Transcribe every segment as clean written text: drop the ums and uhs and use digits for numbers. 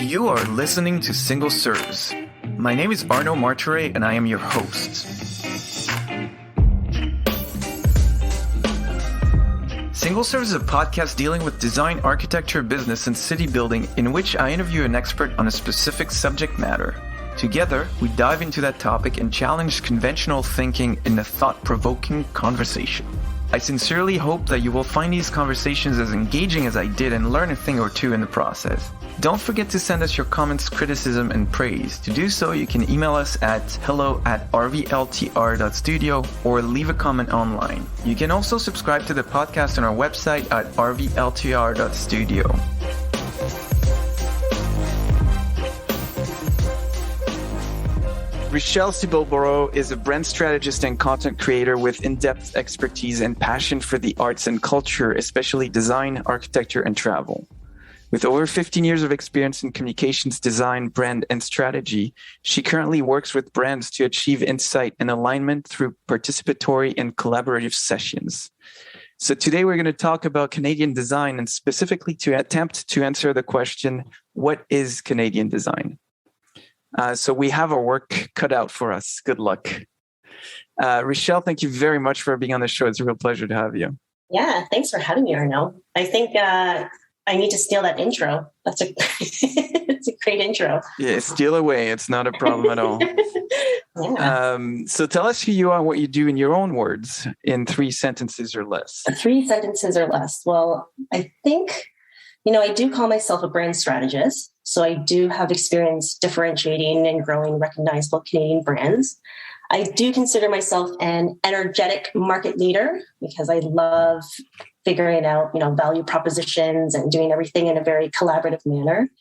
You are listening to Single Serves. My name is Arno Martire and I am your host. Single Serves is a podcast dealing with design, architecture, business, and city building in which I interview an expert on a specific subject matter. Together, we dive into that topic and challenge conventional thinking in a thought-provoking conversation. I sincerely hope that you will find these conversations as engaging as I did and learn a thing or two in the process. Don't forget to send us your comments, criticism, and praise. To do so, you can email us at hello@rvltr.studio or leave a comment online. You can also subscribe to the podcast on our website at rvltr.studio. Richelle Sibolboro is a brand strategist and content creator with in-depth expertise and passion for the arts and culture, especially design, architecture, and travel. With over 15 years of experience in communications, design, brand, and strategy, she currently works with brands to achieve insight and alignment through participatory and collaborative sessions. So today we're going to talk about Canadian design and specifically to attempt to answer the question, what is Canadian design? So we have our work cut out for us. Good luck. Richelle, thank you very much for being on the show. It's a real pleasure to have you. Yeah, thanks for having me, Arno. I think I need to steal that intro. That's it's a great intro. Yeah, steal away. It's not a problem at all. Yeah. So tell us who you are, what you do in your own words, in 3 sentences or less. 3 sentences or less. Well, I think, I do call myself a brand strategist. So I do have experience differentiating and growing recognizable Canadian brands. I do consider myself an energetic market leader because I love figuring out, value propositions and doing everything in a very collaborative manner.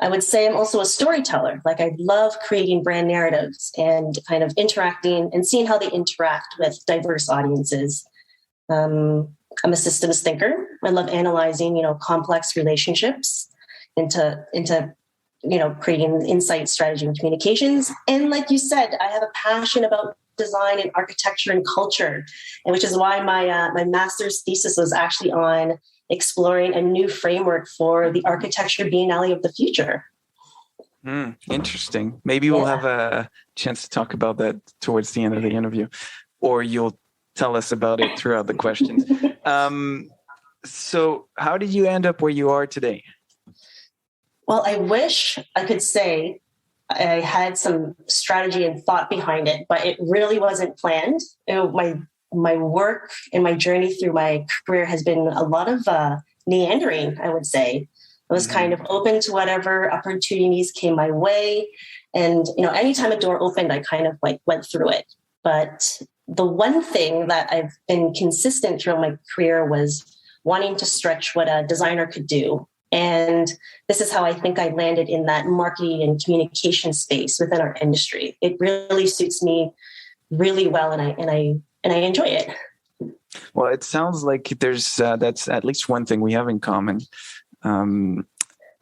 I would say I'm also a storyteller. Like I love creating brand narratives and kind of interacting and seeing how they interact with diverse audiences. I'm a systems thinker. I love analyzing, complex relationships into creating insight, strategy, and communications. And like you said, I have a passion about design and architecture and culture, and which is why my master's thesis was actually on exploring a new framework for the architecture biennale of the future. Interesting. Maybe we'll have a chance to talk about that towards the end of the interview, or you'll tell us about it throughout the questions. So how did you end up where you are today? Well, I wish I could say I had some strategy and thought behind it, but it really wasn't planned. My work and my journey through my career has been a lot of meandering, I would say. I was kind of open to whatever opportunities came my way. And, anytime a door opened, I kind of went through it. But the one thing that I've been consistent throughout my career was wanting to stretch what a designer could do. And this is how I think I landed in that marketing and communication space within our industry. It really suits me really well, and I enjoy it. Well, it sounds like there's that's at least one thing we have in common.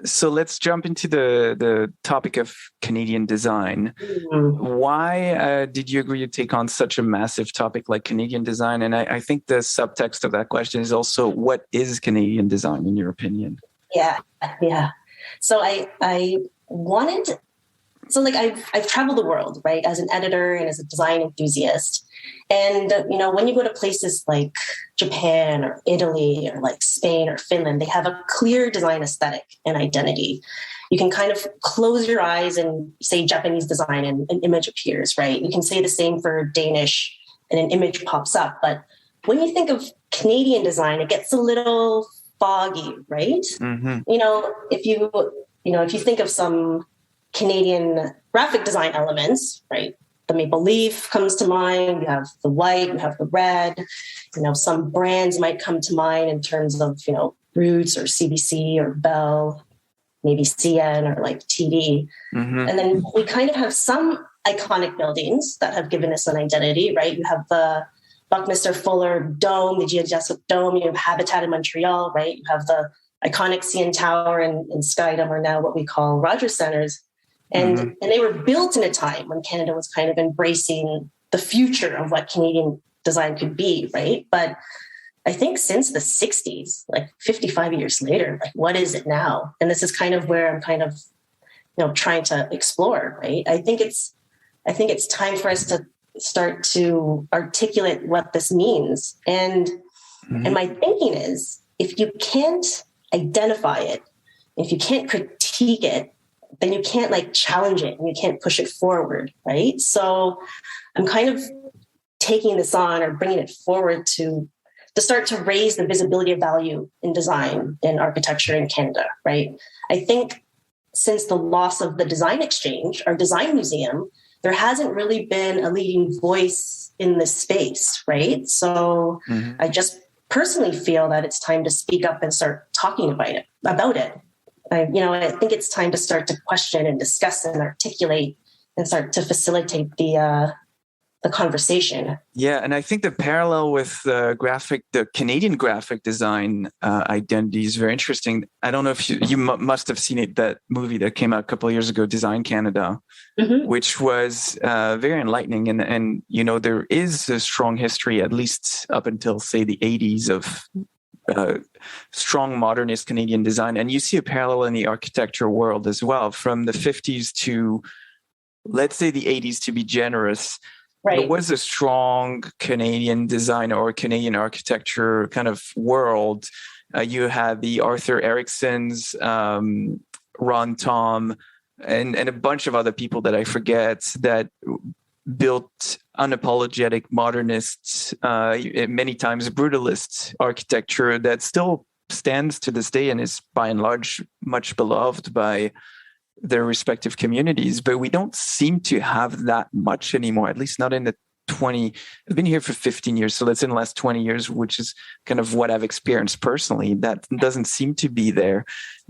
So let's jump into the topic of Canadian design. Why did you agree to take on such a massive topic like Canadian design? And I think the subtext of that question is also, what is Canadian design in your opinion? Yeah. So I wanted, I've traveled the world, right, as an editor and as a design enthusiast. And, when you go to places like Japan or Italy or like Spain or Finland, they have a clear design aesthetic and identity. You can kind of close your eyes and say Japanese design and an image appears, right? You can say the same for Danish and an image pops up. But when you think of Canadian design, it gets a little foggy, right? Mm-hmm. If you think of some Canadian graphic design elements, right? The maple leaf comes to mind. You have the white, you have the red. Some brands might come to mind in terms of, Roots or CBC or Bell, maybe CN or like TD. Mm-hmm. And then we kind of have some iconic buildings that have given us an identity, right? You have the Buckminster Fuller Dome, the geodesic dome. You have Habitat in Montreal, right? You have the iconic CN Tower and Skydome are now what we call Rogers Centers. And they were built in a time when Canada was kind of embracing the future of what Canadian design could be, right? But I think since the 60s, like 55 years later, like what is it now? And this is kind of where I'm kind of trying to explore, right? I think it's time for us to start to articulate what this means. And my thinking is, if you can't identify it, if you can't critique it, then you can't challenge it and you can't push it forward, right? So I'm kind of taking this on or bringing it forward to start to raise the visibility of value in design in architecture in Canada, right? I think since the loss of the Design Exchange, our design museum, there hasn't really been a leading voice in this space, right? So I just personally feel that it's time to speak up and start talking about it. I think it's time to start to question and discuss and articulate and start to facilitate the conversation. Yeah, and I think the parallel with the Canadian graphic design identity is very interesting. I don't know if you must have seen it, that movie that came out a couple of years ago, Design Canada, which was very enlightening. And there is a strong history, at least up until, say, the 80s, of strong modernist Canadian design. And you see a parallel in the architecture world as well, from the 50s to, let's say, the 80s, to be generous. Right. There was a strong Canadian design or Canadian architecture kind of world. You had the Arthur Ericksons, Ron Tom, and a bunch of other people that I forget, that built unapologetic modernist, many times brutalist architecture that still stands to this day and is by and large much beloved by their respective communities. But we don't seem to have that much anymore, at least not in the I've been here for 15 years, so that's in the last 20 years, which is kind of what I've experienced personally. That doesn't seem to be there.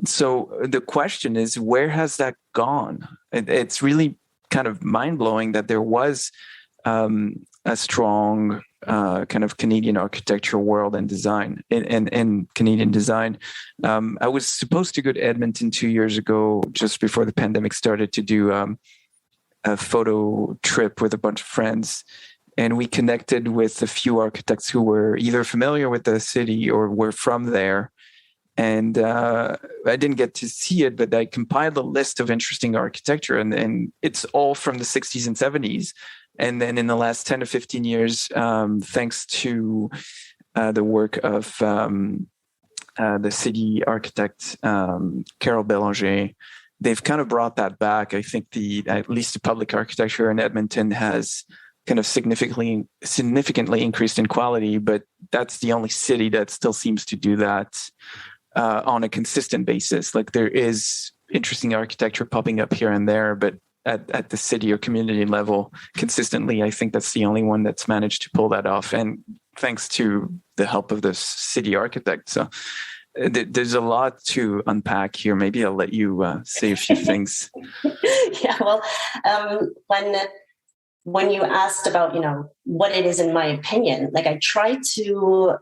So the question is, where has that gone? It's really kind of mind-blowing that there was a strong kind of Canadian architecture world and design and Canadian design. I was supposed to go to Edmonton 2 years ago, just before the pandemic started, to do a photo trip with a bunch of friends. And we connected with a few architects who were either familiar with the city or were from there. And I didn't get to see it, but I compiled a list of interesting architecture, and it's all from the 60s and 70s. And then in the last 10 to 15 years, thanks to the work of the city architect, Carol Bélanger, they've kind of brought that back. I think at least the public architecture in Edmonton has kind of significantly increased in quality, but that's the only city that still seems to do that on a consistent basis. Like, there is interesting architecture popping up here and there, but at the city or community level consistently, I think that's the only one that's managed to pull that off. And thanks to the help of the city architect. So there's a lot to unpack here. Maybe I'll let you say a few things. Yeah, well, when you asked about, what it is in my opinion, I tried to,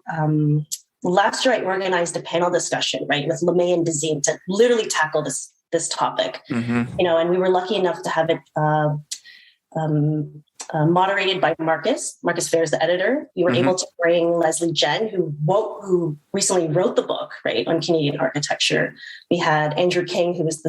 last year I organized a panel discussion, right, with LeMay and Dezine to literally tackle this topic, and we were lucky enough to have it moderated by Marcus Fair is the editor. We were able to bring Leslie Jen, who recently wrote the book, right, on Canadian architecture. We had Andrew King, who was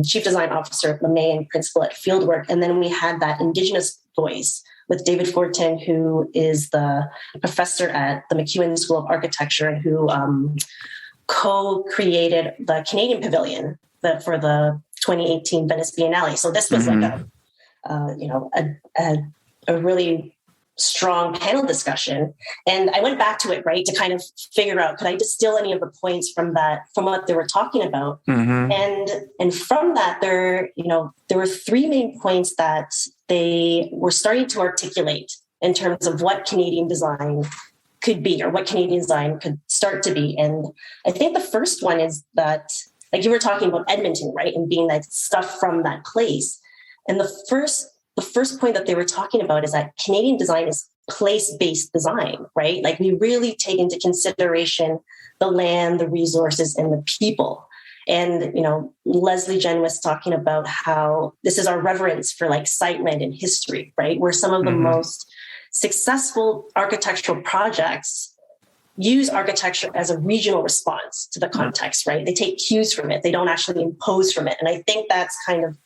chief design officer at LeMay and principal at Fieldwork. And then we had that Indigenous voice with David Fortin, who is the professor at the MacEwan School of Architecture and who co-created the Canadian Pavilion for the 2018 Venice Biennale. So this was a really strong panel discussion. And I went back to it, right, to kind of figure out, could I distill any of the points from what they were talking about? And from that, there were three main points that they were starting to articulate in terms of what Canadian design could be, or what Canadian design could start to be. And I think the first one is that, like you were talking about Edmonton, right, and being that stuff from that place. And the first point that they were talking about is that Canadian design is place-based design, right? Like, we really take into consideration the land, the resources, and the people. And, Leslie Jen was talking about how this is our reverence for site, land, and history, right? Where some of the most successful architectural projects use architecture as a regional response to the context, right? They take cues from it. They don't actually impose from it. And I think that's kind of,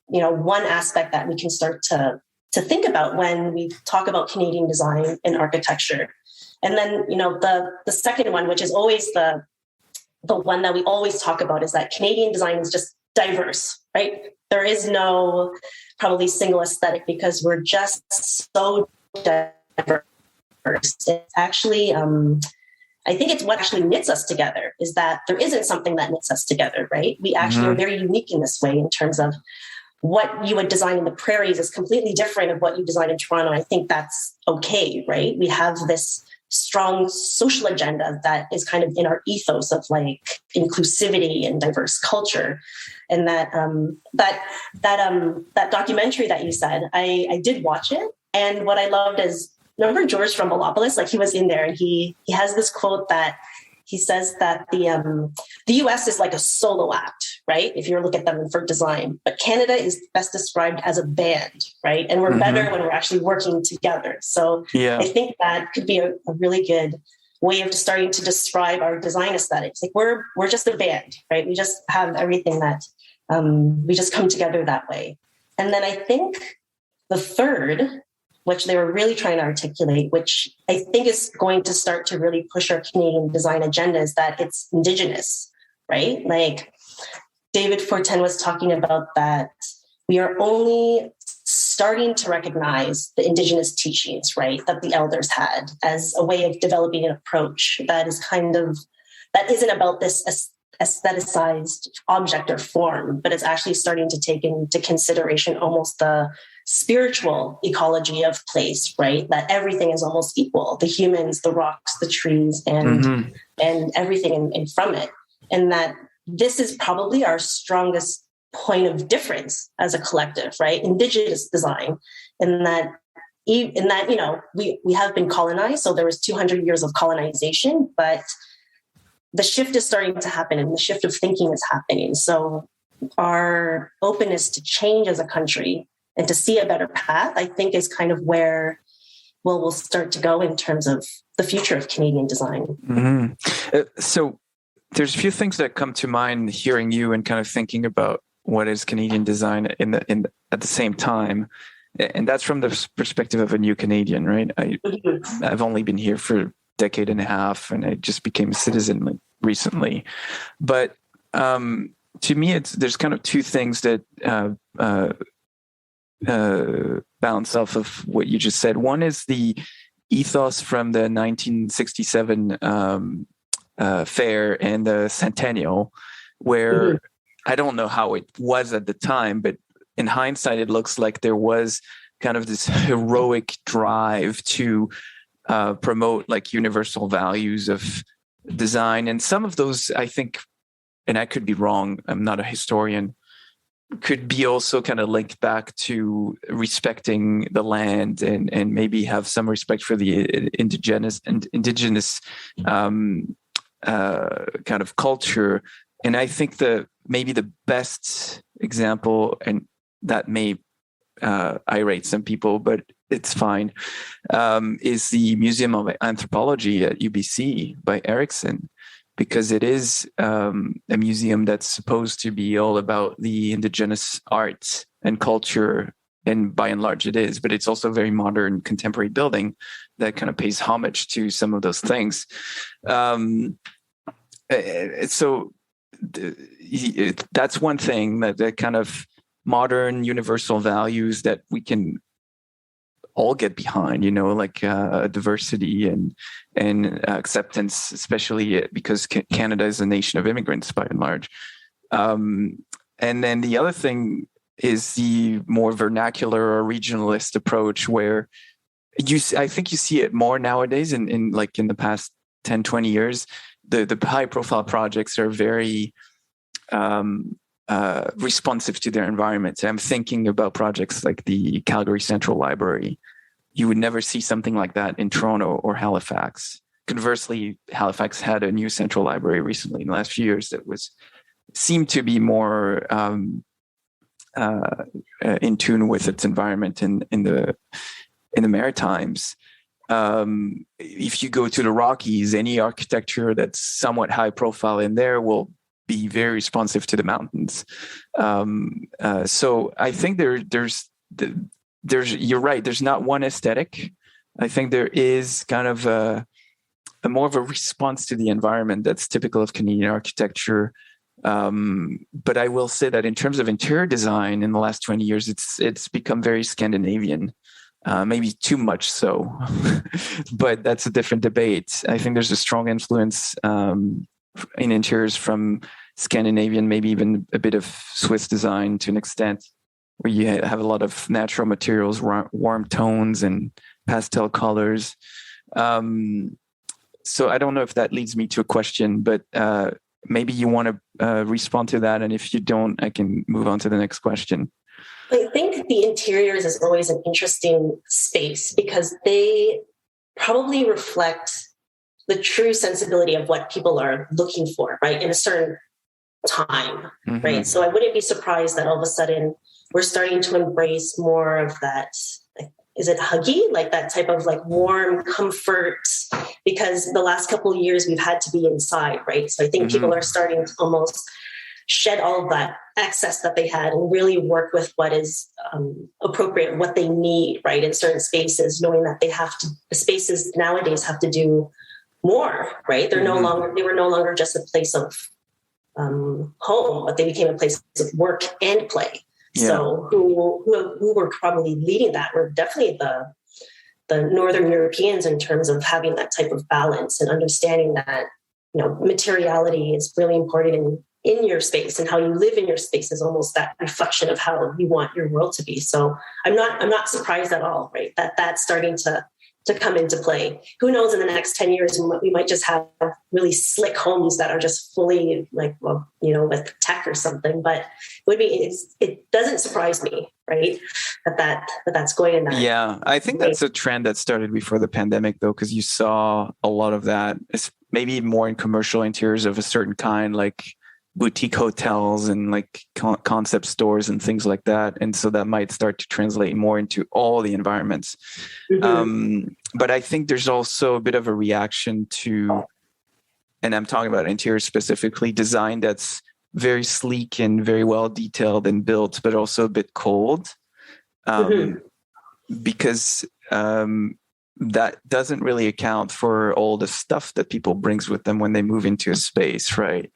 one aspect that we can start to think about when we talk about Canadian design and architecture. And then, the second one, which is always the one that we always talk about, is that Canadian design is just diverse, right? There is no probably single aesthetic because we're just so diverse. It's actually, I think it's what actually knits us together, is that there isn't something that knits us together, right? We actually are very unique in this way, in terms of what you would design in the prairies is completely different of what you design in Toronto. I think that's okay, right? We have this strong social agenda that is kind of in our ethos of like inclusivity and diverse culture. And that documentary that you said, I did watch it. And what I loved is, remember George from Melopolis? Like, he was in there, and he has this quote that he says that the US is like a solo act, right? If you look at them for design, but Canada is best described as a band, right? And we're better when we're actually working together. So I think that could be a really good way of starting to describe our design aesthetics. Like, we're just a band, right? We just have everything that we just come together that way. And then I think the third, which they were really trying to articulate, which I think is going to start to really push our Canadian design agenda, is that it's Indigenous, right? Like David Fortin was talking about, that we are only starting to recognize the Indigenous teachings, right, that the elders had, as a way of developing an approach that isn't about this aestheticized object or form, but it's actually starting to take into consideration almost the spiritual ecology of place, right? That everything is almost equal: the humans, the rocks, the trees, and everything in from it. And that this is probably our strongest point of difference as a collective, right? Indigenous design, in that we have been colonized, so there was 200 years of colonization, but the shift is starting to happen, and the shift of thinking is happening. So our openness to change as a country and to see a better path, I think, is kind of where we'll start to go in terms of the future of Canadian design. So there's a few things that come to mind hearing you and kind of thinking about what is Canadian design at the same time. And that's from the perspective of a new Canadian, right? I've only been here for a decade and a half, and I just became a citizen recently. But to me, there's kind of two things that bounce off of what you just said. One is the ethos from the 1967 fair and the centennial, where I don't know how it was at the time, but in hindsight, it looks like there was kind of this heroic drive to promote like universal values of design. And some of those, I think, and I could be wrong, I'm not a historian, could be also kind of linked back to respecting the land and maybe have some respect for the indigenous kind of culture. And I think maybe the best example, and that may irate some people, but it's fine, is the Museum of Anthropology at UBC by Erickson, because it is a museum that's supposed to be all about the indigenous arts and culture, and by and large it is, but it's also a very modern contemporary building that kind of pays homage to some of those things. So that's one thing, that kind of modern universal values that we can all get behind, like diversity and acceptance, especially because Canada is a nation of immigrants by and large. And then the other thing is the more vernacular or regionalist approach, where I think you see it more nowadays in the past 10, 20 years. The high profile projects are very responsive to their environment. I'm thinking about projects like the Calgary Central Library. You would never see something like that in Toronto or Halifax. Conversely, Halifax had a new central library recently in the last few years that seemed to be more in tune with its environment in the Maritimes. if you go to the Rockies, any architecture that's somewhat high profile in there will be very responsive to the mountains. So I think there's you're right. There's not one aesthetic. I think there is kind of a more of a response to the environment that's typical of Canadian architecture. But I will say that in terms of interior design in the last 20 years, it's become very Scandinavian, maybe too much so, but that's a different debate. I think there's a strong influence in interiors from Scandinavian, maybe even a bit of Swiss design to an extent, where you have a lot of natural materials, warm tones and pastel colors. So I don't know if that leads me to a question, but maybe you want to respond to that. And if you don't, I can move on to the next question. I think the interiors is always an interesting space because they probably reflect the true sensibility of what people are looking for, right, in a certain time, right? So I wouldn't be surprised that all of a sudden we're starting to embrace more of that, like, is it huggy? Like that type of like warm comfort, because the last couple of years we've had to be inside, right? So I think people are starting to almost shed all of that excess that they had and really work with what is appropriate, what they need, right, in certain spaces, knowing that the spaces nowadays have to do more, right? They were no longer just a place of home, but they became a place of work and play. Yeah. So who were probably leading that were definitely the Northern Europeans in terms of having that type of balance and understanding that, materiality is really important in your space, and how you live in your space is almost that reflection of how you want your world to be. So I'm not surprised at all, right? That's starting to come into play. Who knows, in the next 10 years, we might just have really slick homes that are just fully with tech or something, but it doesn't surprise me, right? That's going in that. Yeah. I think that's a trend that started before the pandemic though, because you saw a lot of that, maybe more in commercial interiors of a certain kind, like boutique hotels and like concept stores and things like that. And so that might start to translate more into all the environments. But I think there's also a bit of a reaction to, and I'm talking about interior specifically, design that's very sleek and very well detailed and built, but also a bit cold. Because that doesn't really account for all the stuff that people brings with them when they move into a space, right?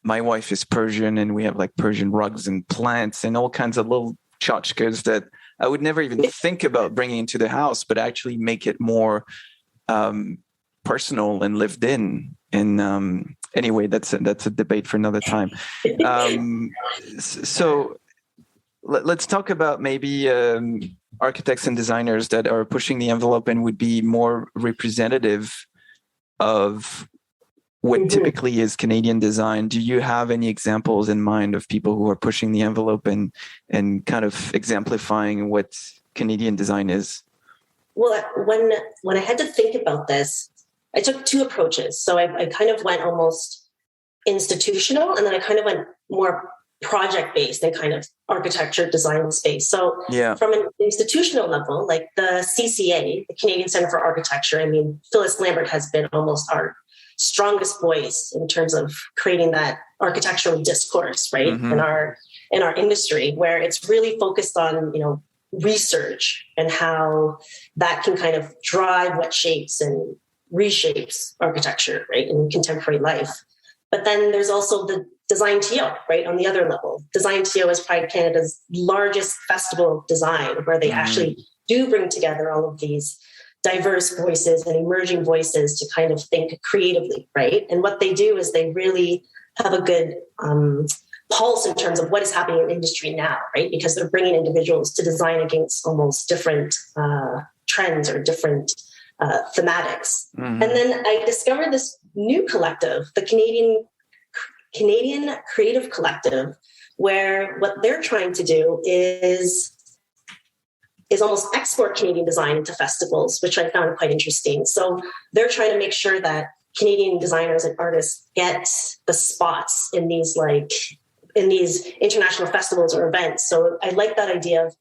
My wife is Persian, and we have like Persian rugs and plants and all kinds of little tchotchkes that I would never even think about bringing into the house, but actually make it more personal and lived in. And anyway, that's a debate for another time. So let's talk about maybe architects and designers that are pushing the envelope and would be more representative of what typically is Canadian design. Do you have any examples in mind of people who are pushing the envelope and kind of exemplifying what Canadian design is? Well, when I had to think about this, I took two approaches. So I kind of went almost institutional, and then I kind of went more project-based and kind of architecture design space. So from an institutional level, like the CCA, the Canadian Centre for Architecture, I mean, Phyllis Lambert has been almost our strongest voice in terms of creating that architectural discourse, right? In our industry, where it's really focused on, research and how that can kind of drive what shapes and reshapes architecture, right, in contemporary life. But then there's also the Design TO, right, on the other level. Design TO is Pride Canada's largest festival of design, where they actually do bring together all of these diverse voices and emerging voices to kind of think creatively, right? And what they do is they really have a good pulse in terms of what is happening in industry now, right? Because they're bringing individuals to design against almost different trends or different thematics. And then I discovered this new collective, the Canadian Creative Collective, where what they're trying to do is almost export Canadian design into festivals, which I found quite interesting. So they're trying to make sure that Canadian designers and artists get the spots in these international festivals or events. So I like that idea of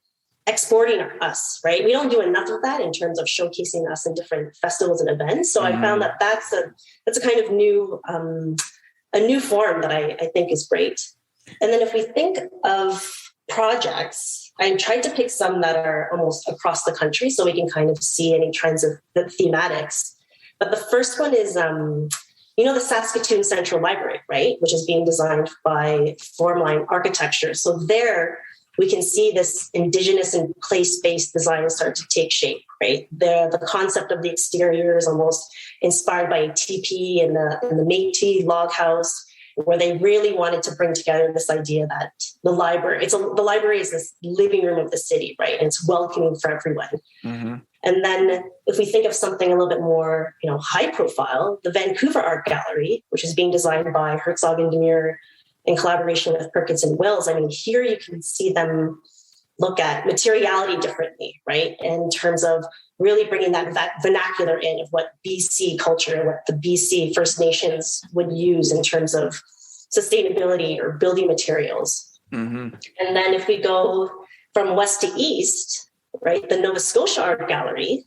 exporting us, right? We don't do enough of that in terms of showcasing us in different festivals and events. So I found that that's a kind of new a new form that I think is great. And then if we think of projects, I tried to pick some that are almost across the country so we can kind of see any trends of the thematics. But the first one is, the Saskatoon Central Library, right? Which is being designed by Formline Architecture. So there we can see this Indigenous and place-based design start to take shape, right? The concept of the exterior is almost inspired by a teepee and the Métis log house, where they really wanted to bring together this idea that the library is this living room of the city, right? And it's welcoming for everyone. Mm-hmm. And then if we think of something a little bit more, high profile, the Vancouver Art Gallery, which is being designed by Herzog and Demir in collaboration with Perkins and Wills. I mean, here you can see them look at materiality differently, right? In terms of really bringing that vernacular in of what BC culture, what the BC First Nations would use in terms of sustainability or building materials. Mm-hmm. And then if we go from west to east, right, the Nova Scotia Art Gallery,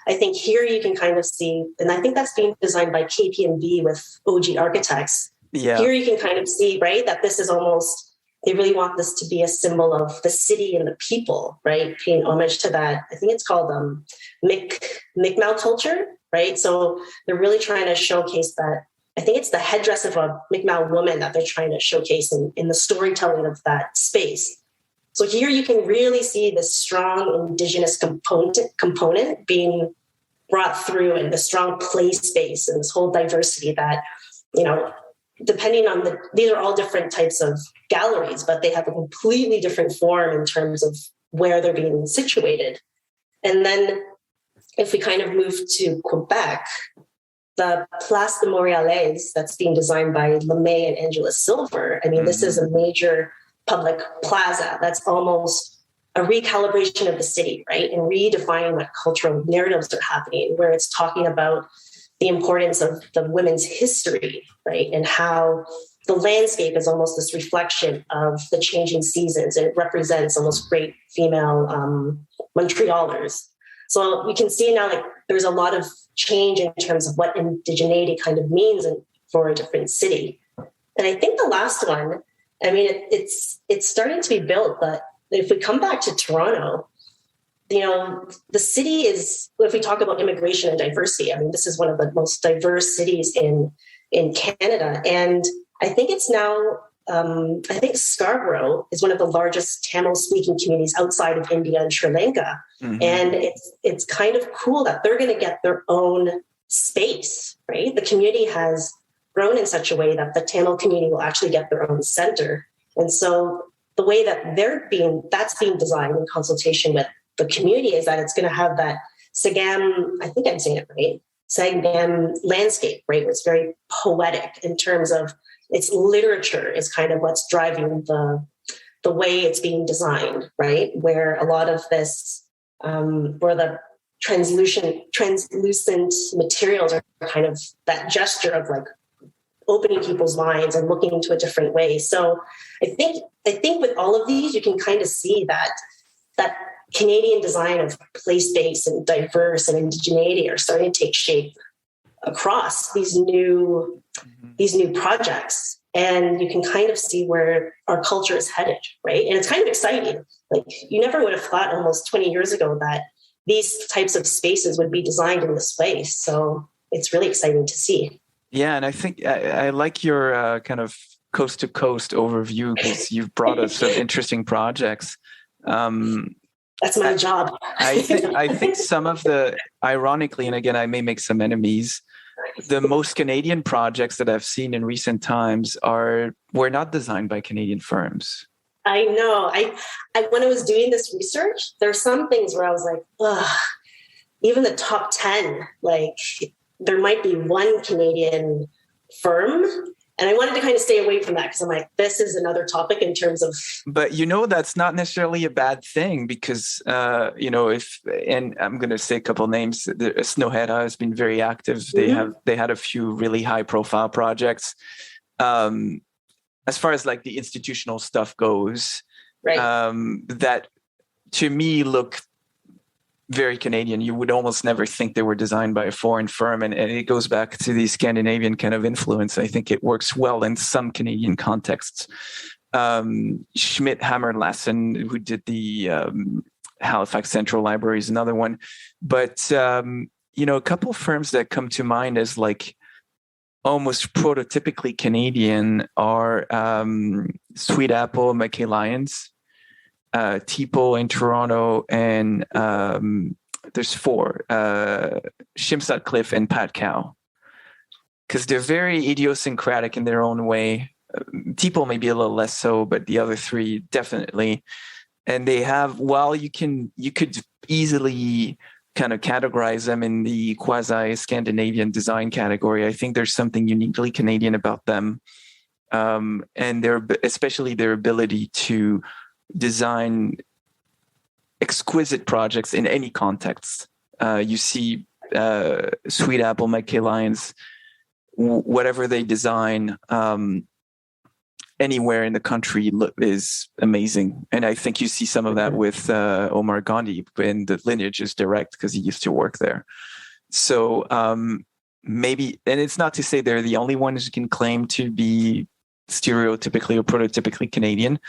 I think here you can kind of see, and I think that's being designed by KP&B with OG Architects. Yeah. Here you can kind of see, right, that this is almost, they really want this to be a symbol of the city and the people, right? Paying homage to that. I think it's called Mi'kmaq culture, right? So they're really trying to showcase that. I think it's the headdress of a Mi'kmaq woman that they're trying to showcase in the storytelling of that space. So here you can really see the strong Indigenous component being brought through, and the strong play space and this whole diversity that, depending on these are all different types of galleries, but they have a completely different form in terms of where they're being situated. And then if we kind of move to Quebec, the Place de Montréalais that's being designed by LeMay and Angela Silver. I mean, this is a major public plaza that's almost a recalibration of the city, right? And redefining what cultural narratives are happening, where it's talking about the importance of the women's history, right? And how the landscape is almost this reflection of the changing seasons. It represents almost great female Montrealers. So we can see now, like, there's a lot of change in terms of what indigeneity kind of means for a different city. And I think the last one, I mean, it's starting to be built, but if we come back to Toronto, the city is, if we talk about immigration and diversity, I mean, this is one of the most diverse cities in Canada. And I think it's now, I think Scarborough is one of the largest Tamil-speaking communities outside of India and Sri Lanka. Mm-hmm. And it's kind of cool that they're going to get their own space, right? The community has grown in such a way that the Tamil community will actually get their own center. And so the way that that's being designed in consultation with the community is that it's going to have that Sagam, I think I'm saying it right, Sagam landscape, right? It's very poetic in terms of its literature is kind of what's driving the way it's being designed, right? Where a lot of this, where the translucent materials are kind of that gesture of like opening people's minds and looking into a different way. So I think with all of these, you can kind of see that Canadian design of place-based and diverse and indigeneity are starting to take shape across these new projects. And you can kind of see where our culture is headed, right? And it's kind of exciting. Like, you never would have thought almost 20 years ago that these types of spaces would be designed in this way. So it's really exciting to see. Yeah, and I think I like your kind of coast to coast overview, because you've brought us some interesting projects. That's my job. I think some of the, ironically, and again, I may make some enemies, the most Canadian projects that I've seen in recent times were not designed by Canadian firms. I know. I when I was doing this research, there are some things where I was like, ugh, even the top 10, like, there might be one Canadian firm. And I wanted to kind of stay away from that because I'm like, this is another topic in terms of. But that's not necessarily a bad thing, because and I'm going to say a couple names. Snowhead has been very active. They had a few really high profile projects. As far as like the institutional stuff goes, right. That to me look very Canadian. You would almost never think they were designed by a foreign firm. And it goes back to the Scandinavian kind of influence. I think it works well in some Canadian contexts. Schmidt Hammer Lassen, who did the Halifax Central Library, is another one. But, a couple of firms that come to mind as like almost prototypically Canadian are Sweet Apple, McKay Lyons, Tipo in Toronto, and there's 4, Shim Sutcliffe and Pat Cow, because they're very idiosyncratic in their own way. Tipo maybe a little less so, but the other 3 definitely. And they have, while you could easily kind of categorize them in the quasi-Scandinavian design category, I think there's something uniquely Canadian about them, and especially their ability to design exquisite projects in any context. You see Sweet Apple, McKay Lyons, whatever they design anywhere in the country is amazing. And I think you see some of that with Omar Gandhi, and the lineage is direct because he used to work there. So maybe, and it's not to say they're the only ones who can claim to be stereotypically or prototypically Canadian,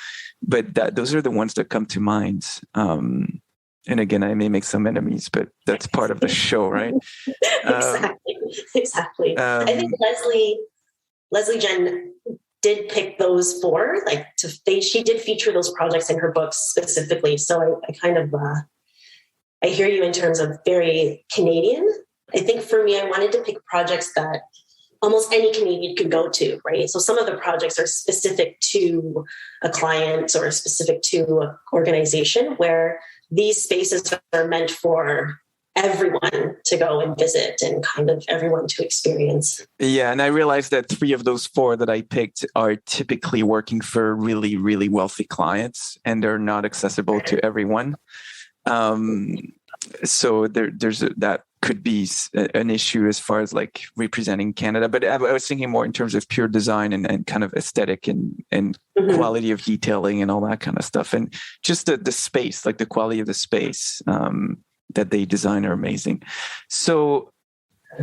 but those are the ones that come to mind. And again, I may make some enemies, but that's part of the show, right? Exactly. I think Leslie Jen did pick those 4. She did feature those projects in her books specifically. So I kind of I hear you in terms of very Canadian. I think for me, I wanted to pick projects that almost any Canadian could go to, right? So some of the projects are specific to a client or specific to an organization, where these spaces are meant for everyone to go and visit and kind of everyone to experience. Yeah, and I realized that 3 of those 4 that I picked are typically working for really, really wealthy clients, and they're not accessible to everyone. So that could be an issue as far as like representing Canada. But I was thinking more in terms of pure design and kind of aesthetic and quality of detailing and all that kind of stuff. And just the space, like the quality of the space that they design are amazing. So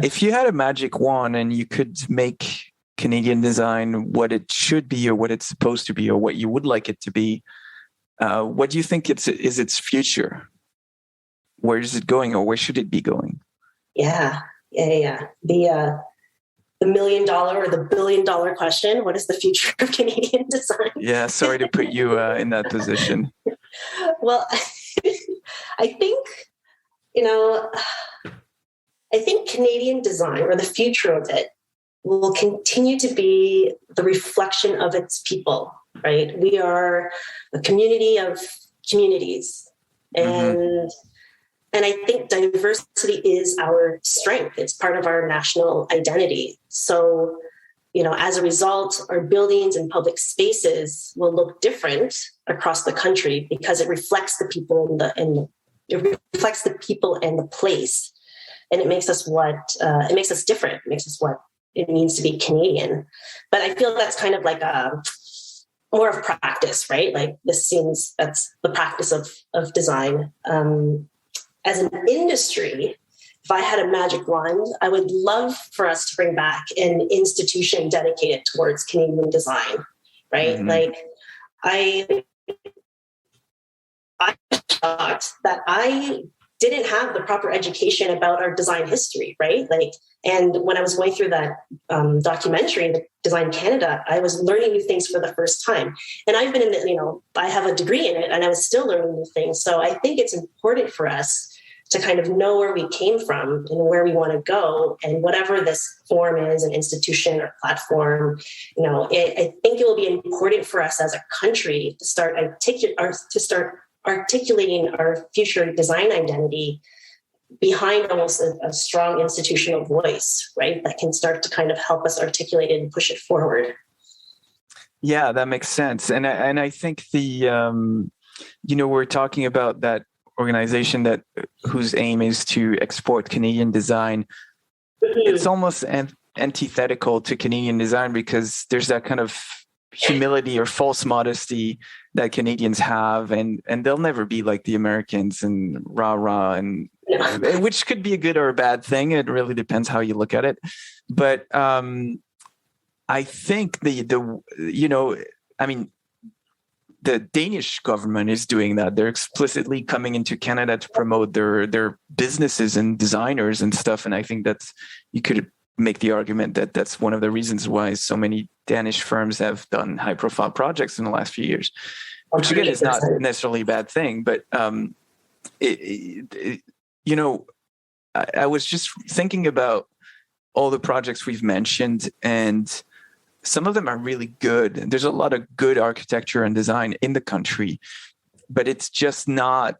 if you had a magic wand and you could make Canadian design what it should be or what it's supposed to be or what you would like it to be, what do you think is its future? Where is it going, or where should it be going? Yeah. The $1 million or the $1 billion question: what is the future of Canadian design? Yeah, sorry to put you in that position. Well, I think Canadian design, or the future of it, will continue to be the reflection of its people. Right? We are a community of communities, and I think diversity is our strength. It's part of our national identity. So, as a result, our buildings and public spaces will look different across the country because it reflects the people and the place, and it makes us different. It makes us what it means to be Canadian. But I feel that's kind of like more of practice, right? Like that's the practice of design. As an industry, if I had a magic wand, I would love for us to bring back an institution dedicated towards Canadian design, right? Like I'm shocked that I didn't have the proper education about our design history, right? And when I was going through that documentary, the Design Canada, I was learning new things for the first time. And I've been I have a degree in it, and I was still learning new things. So I think it's important for us to kind of know where we came from and where we want to go, and whatever this form is, an institution or platform, I think it will be important for us as a country to start articulating our future design identity behind almost a strong institutional voice, right? That can start to kind of help us articulate it and push it forward. Yeah, that makes sense. And I think we're talking about that organization whose aim is to export Canadian design. It's almost antithetical to Canadian design because there's that kind of humility or false modesty that Canadians have, and they'll never be like the Americans and rah and which could be a good or a bad thing. It really depends how you look at it. But I think the Danish government is doing that. They're explicitly coming into Canada to promote their businesses and designers and stuff. And I think you could make the argument that that's one of the reasons why so many Danish firms have done high profile projects in the last few years, which again is not necessarily a bad thing. But I was just thinking about all the projects we've mentioned, and some of them are really good. There's a lot of good architecture and design in the country, but it's just not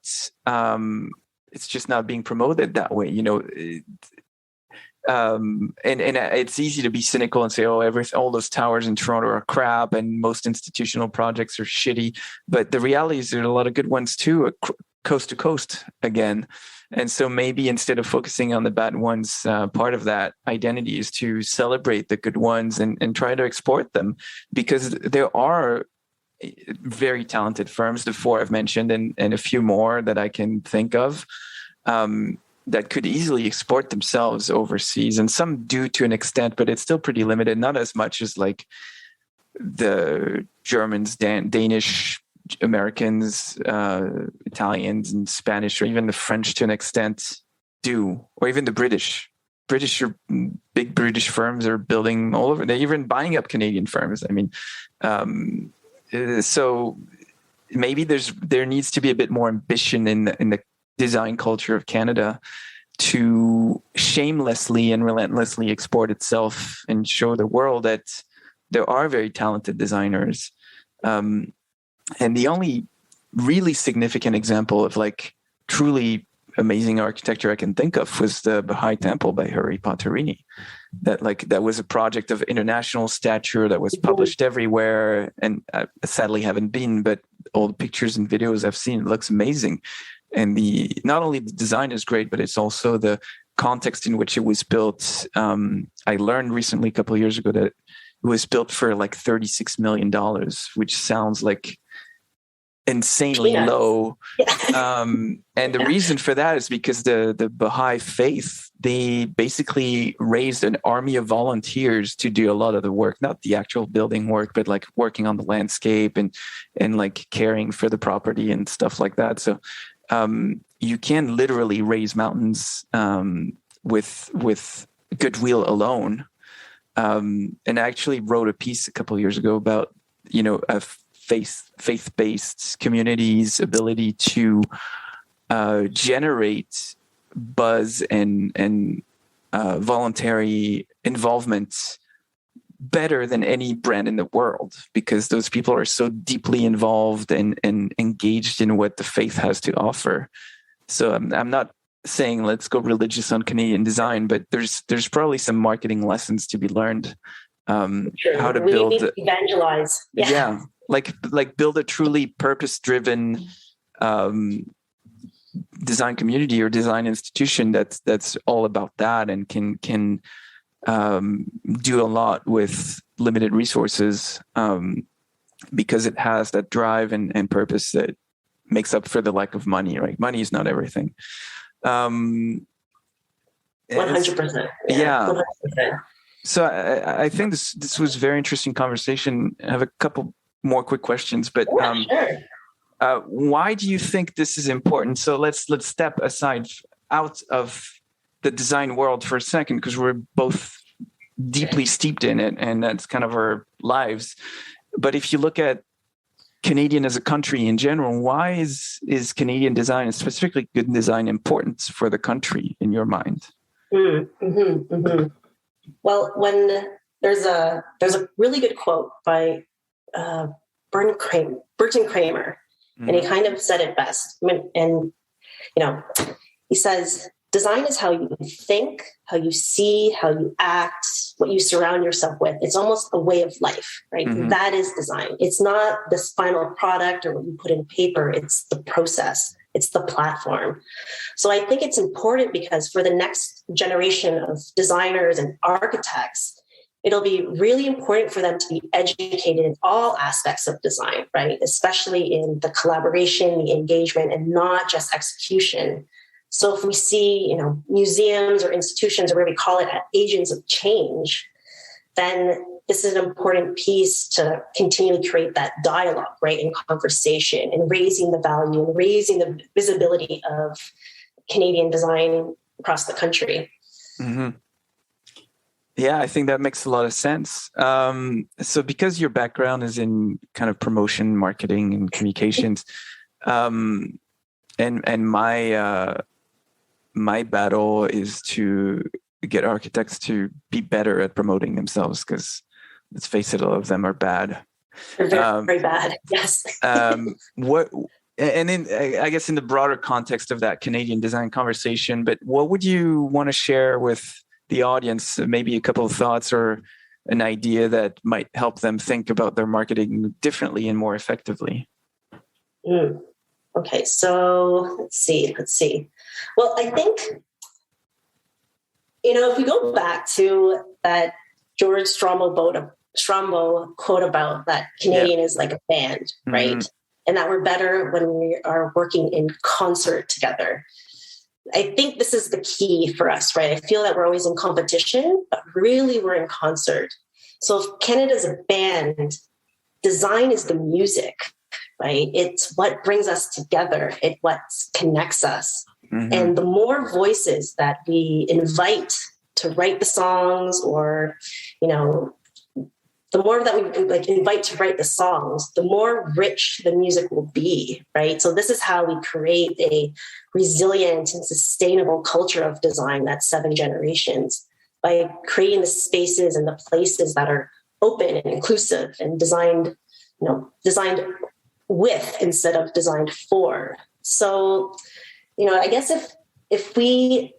being promoted that way, and it's easy to be cynical and say, all those towers in Toronto are crap and most institutional projects are shitty. But the reality is there are a lot of good ones too, coast to coast again. And so maybe instead of focusing on the bad ones, part of that identity is to celebrate the good ones and try to export them, because there are very talented firms, the four I've mentioned, and a few more that I can think of, that could easily export themselves overseas. And some do to an extent, but it's still pretty limited, not as much as like the Germans, Danish, Americans, Italians, and Spanish, or even the French to an extent do, or even the British. Big British firms are building all over. They're even buying up Canadian firms. I mean, so maybe there needs to be a bit more ambition in the design culture of Canada to shamelessly and relentlessly export itself and show the world that there are very talented designers. And the only really significant example of like truly amazing architecture I can think of was the Baha'i Temple by Harry Potterini. That was a project of international stature that was published everywhere. And I sadly haven't been, but all the pictures and videos I've seen, it looks amazing. And not only the design is great, but it's also the context in which it was built. I learned recently, a couple of years ago, that it was built for like $36 million, which sounds like insanely low. And the reason for that is because the Baha'i faith, they basically raised an army of volunteers to do a lot of the work, not the actual building work, but like working on the landscape and like caring for the property and stuff like that. So you can literally raise mountains with goodwill alone. And I actually wrote a piece a couple of years ago about, a faith-based community's ability to generate buzz and voluntary involvement better than any brand in the world, because those people are so deeply involved and engaged in what the faith has to offer. So I'm not saying let's go religious on Canadian design, but there's probably some marketing lessons to be learned. Sure. How to build, need to evangelize. Yeah. Like build a truly purpose-driven design community or design institution that's all about that and can do a lot with limited resources, because it has that drive and purpose that makes up for the lack of money. Right? Money is not everything. 100%. Yeah. 100%. So I think this was a very interesting conversation. I have a couple more quick questions, but Sure. Why do you think this is important? So let's step aside out of the design world for a second, because we're both deeply steeped in it, and that's kind of our lives. But if you look at Canadian as a country in general, why is Canadian design, and specifically good design, important for the country in your mind? Well, when there's a really good quote by Burton Kramer, and he kind of said it best. And he says, design is how you think, how you see, how you act, what you surround yourself with. It's almost a way of life, right? Mm-hmm. That is design. It's not this final product or what you put in paper. It's the process. It's the platform. So I think it's important because for the next generation of designers and architects, it'll be really important for them to be educated in all aspects of design, right? Especially in the collaboration, the engagement, and not just execution. So if we see, museums or institutions, or whatever we call it, agents of change, then this is an important piece to continually create that dialogue, right, and conversation, and raising the value and raising the visibility of Canadian design across the country. Mm-hmm. Yeah, I think that makes a lot of sense. So because your background is in kind of promotion, marketing, and communications, and my battle is to get architects to be better at promoting themselves, because let's face it, a lot of them are bad. They're very bad. Yes. I guess in the broader context of that Canadian design conversation, but what would you want to share with the audience? Maybe a couple of thoughts or an idea that might help them think about their marketing differently and more effectively. Okay, so let's see. Well, I think, if we go back to that George Strombo quote about that Canadian is like a band, right? Mm-hmm. And that we're better when we are working in concert together. I think this is the key for us, right? I feel that we're always in competition, but really we're in concert. So if Canada's a band, design is the music, right? It's what brings us together. It's what connects us. Mm-hmm. And the more voices that we invite to write the songs, or, the more that we invite to write the songs, the more rich the music will be, right? So this is how we create a resilient and sustainable culture of design that's 7 generations, by creating the spaces and the places that are open and inclusive and designed with instead of designed for. So, I guess I think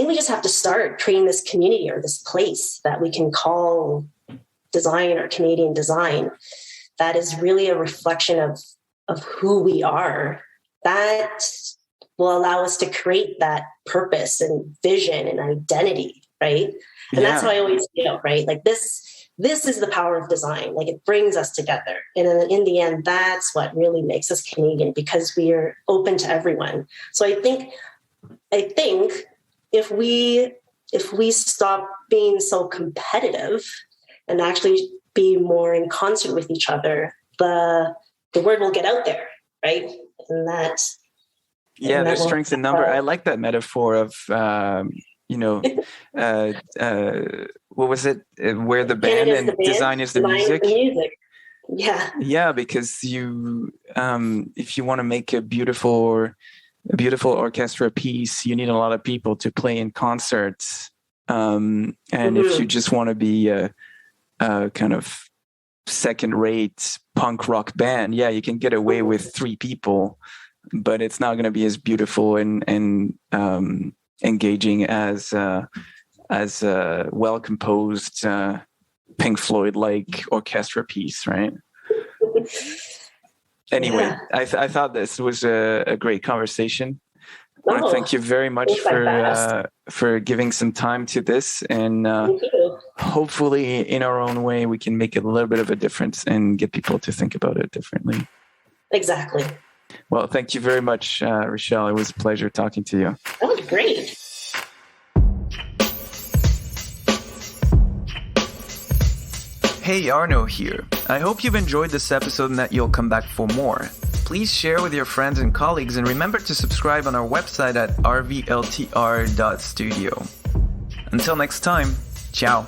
we just have to start creating this community or this place that we can call design or Canadian design, that is really a reflection of who we are, that will allow us to create that purpose and vision and identity, right? And that's how I always feel, right? Like this is the power of design. Like, it brings us together. And in the end, that's what really makes us Canadian, because we are open to everyone. So I think if we stop being so competitive and actually be more in concert with each other, the word will get out there, right? And that. There's strength in number. I like that metaphor of, what was it? Where the band and design is the music. Yeah. Yeah, because if you want to make a beautiful orchestra piece, you need a lot of people to play in concerts. And if you just want to be a kind of second-rate punk rock band, you can get away with 3 people, but it's not going to be as beautiful and engaging as a well-composed Pink Floyd-like orchestra piece, right? Anyway, I thought this was a great conversation. I want to thank you very much for giving some time to this, and hopefully in our own way we can make a little bit of a difference and get people to think about it differently. Exactly. Well, thank you very much, Richelle. It was a pleasure talking to you. That was great. Hey, Arno here. I hope you've enjoyed this episode and that you'll come back for more. Please share with your friends and colleagues, and remember to subscribe on our website at rvltr.studio. Until next time, ciao.